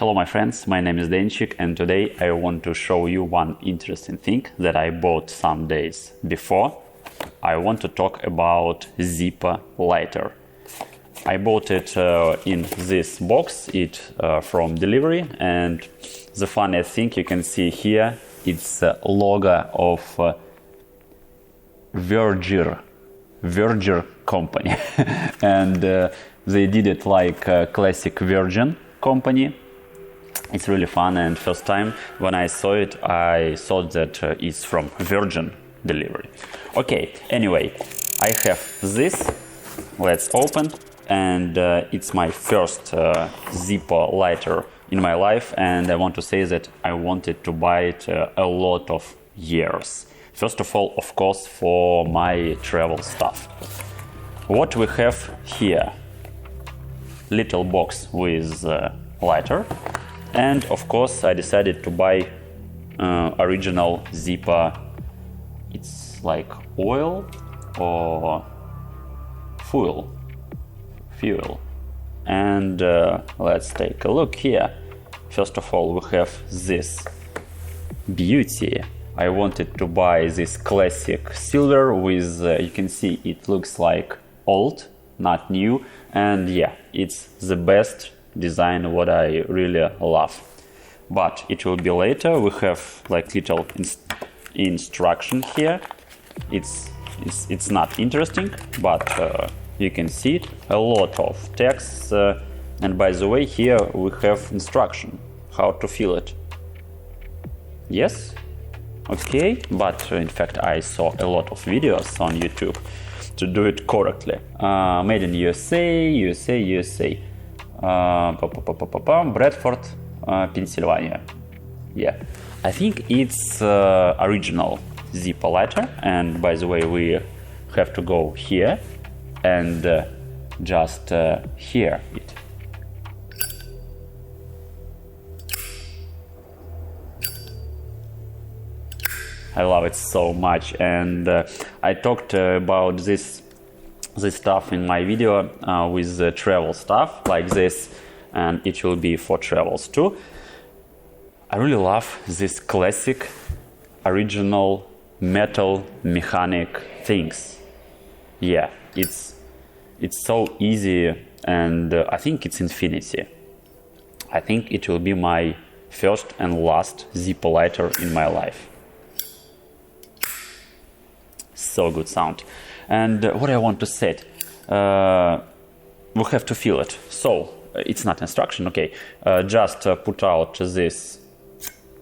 Hello my friends, my name is Denchik and today I want to show you one interesting thing that I bought some days before. I want to talk about Zippo Lighter. I bought it in this box, from delivery, and the funniest thing you can see here, it's a logo of Verger company and they did it like a classic Virgin company. It's really fun, and first time when I saw it I thought that it's from Virgin delivery. Okay, anyway, I have this, let's open, and it's my first Zippo lighter in my life, and I want to say that I wanted to buy it a lot of years. First of all, of course, for my travel stuff. What we have here, little box with lighter, and of course I decided to buy original Zippo. It's like oil or fuel, and let's take a look here. First of all, we have this beauty. I wanted to buy this classic silver with, you can see it looks like old, not new, and yeah, it's the best design what I really love. But it will be later. We have like little instruction here. It's not interesting, but you can see it, a lot of text, and by the way, here we have instruction how to fill it. Yes. Okay, but in fact I saw a lot of videos on YouTube to do it correctly. Made in USA. Bradford, Pennsylvania. Yeah, I think it's original Zippo lighter, and by the way we have to go here and just hear it. I love it so much, and I talked about this stuff in my video with travel stuff like this, and it will be for travels too. I really love this classic original metal mechanic things. Yeah, it's so easy, and I think it's infinity. I think it will be my first and last Zippo lighter in my life. So good sound. And what I want to say, we have to feel it. So it's not instruction, okay. Just put out this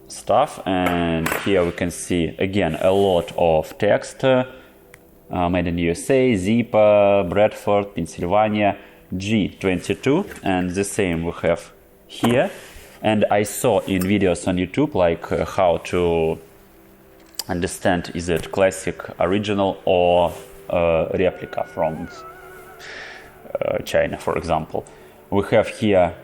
stuff, and here we can see again a lot of text. Made in USA, Zippo, Bradford, Pennsylvania, G22, and the same we have here. And I saw in videos on YouTube like how to understand is it classic, original, or replica from China, for example. We have here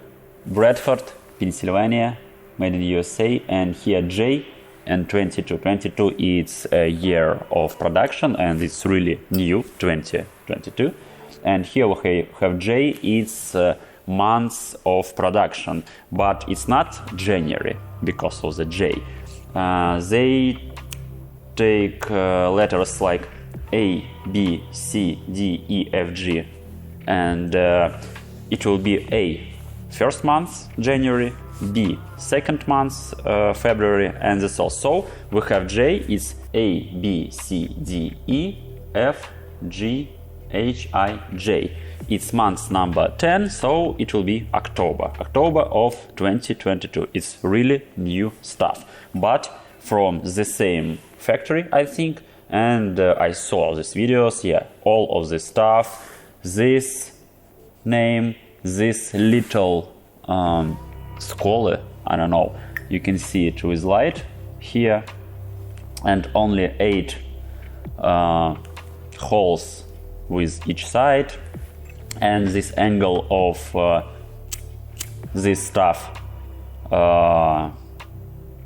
Bradford, Pennsylvania, made in USA, and here J and 22. 22 is a year of production, and it's really new, 2022. And here we have J, it's months of production, but it's not January because of the J. They take letters like A, B, C, D, E, F, G, and it will be A first month, January, B second month, February, and this also. We have J, it's A, B, C, D, E, F, G, H, I, J. It's month number 10, so it will be October of 2022. It's really new stuff, but from the same factory, I think, and I saw these videos. Yeah, all of this stuff, this name, this little scholar, I don't know, you can see it with light here, and only 8 holes with each side, and this angle of this stuff,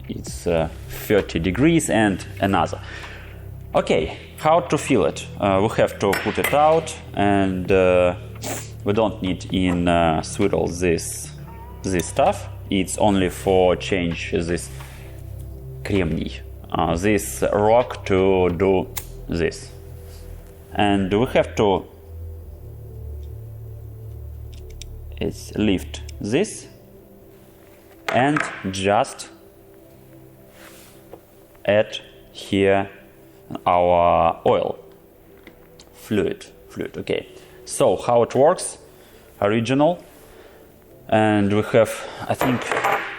it's 30 degrees and another. Okay, how to fill it? We have to put it out, and we don't need in swirl this this stuff. It's only for change this кремний, this rock to do this. And we have to lift this and just add here our oil fluid. Okay, so how it works: original, and we have, I think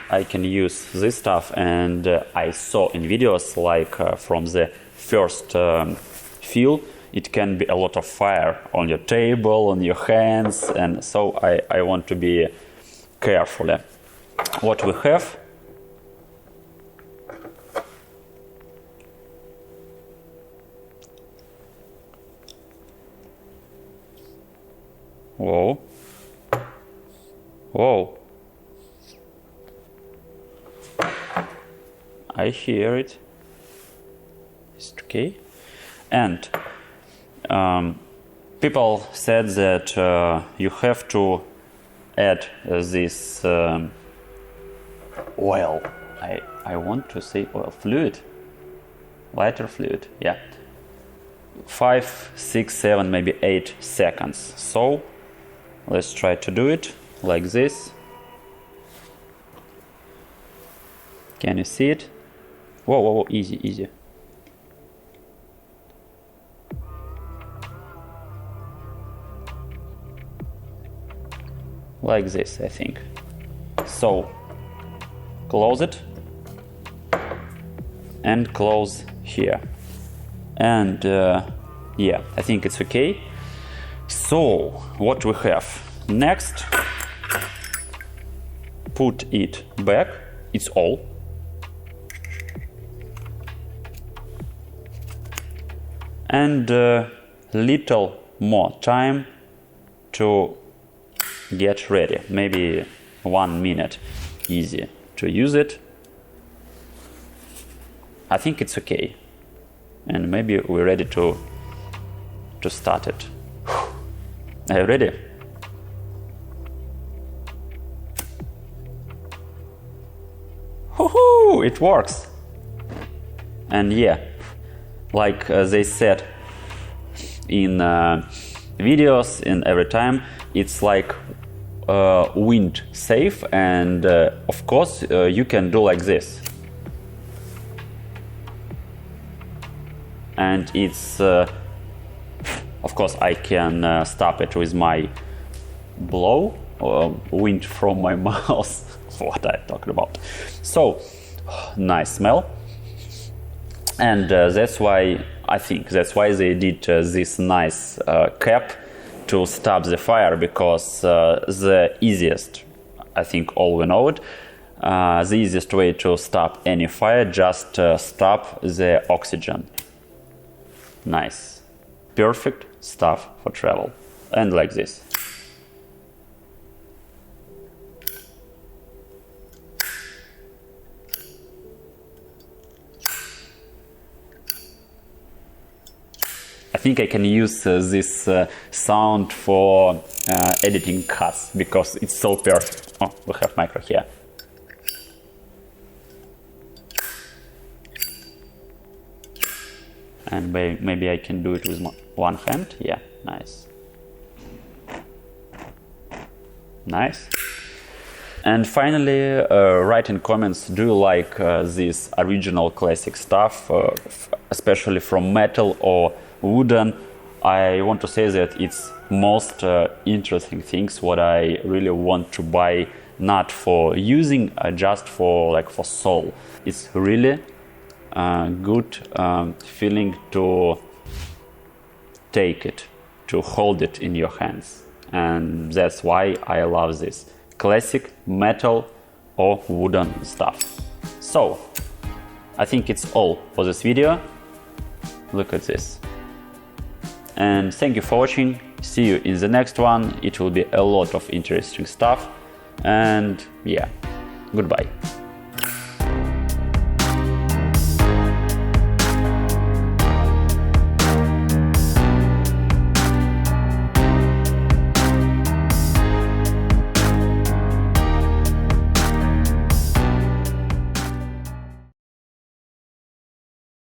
I can use this stuff, and I saw in videos like from the first fill, it can be a lot of fire on your table, on your hands, and so I want to be careful. What we have, whoa, I hear it. It's okay. And people said that you have to add this oil. I want to say oil fluid, lighter fluid. Yeah, 5, 6, 7, maybe 8 seconds. So let's try to do it like this. Can you see it? Whoa, easy. Like this, I think. So close it and close here. And yeah, I think it's okay. So what we have next, put it back, it's all. And little more time to get ready, maybe 1 minute, easy to use it. I think it's okay, and maybe we're ready to start it. Are you ready? Woohoo! It works. And yeah, like they said in videos, in every time, it's like wind safe, and of course you can do like this, and it's of course I can stop it with my blow or wind from my mouth. What I'm talking about. So nice smell, and that's why I think that's why they did this nice cap to stop the fire, because the easiest, I think all we know it, the easiest way to stop any fire, just stop the oxygen. Nice, perfect stuff for travel, and like this. I think I can use this sound for editing cuts, because it's so perfect. Oh, we have micro here. And maybe I can do it with one hand. Yeah, nice. Nice. And finally, write in comments, do you like this original classic stuff, especially from metal or wooden? I want to say that it's most interesting things what I really want to buy, not for using, just for soul. It's really good feeling to take it, to hold it in your hands, and that's why I love this classic metal or wooden stuff. So I think it's all for this video. Look at this. And thank you for watching. See you in the next one. It will be a lot of interesting stuff. And yeah, goodbye.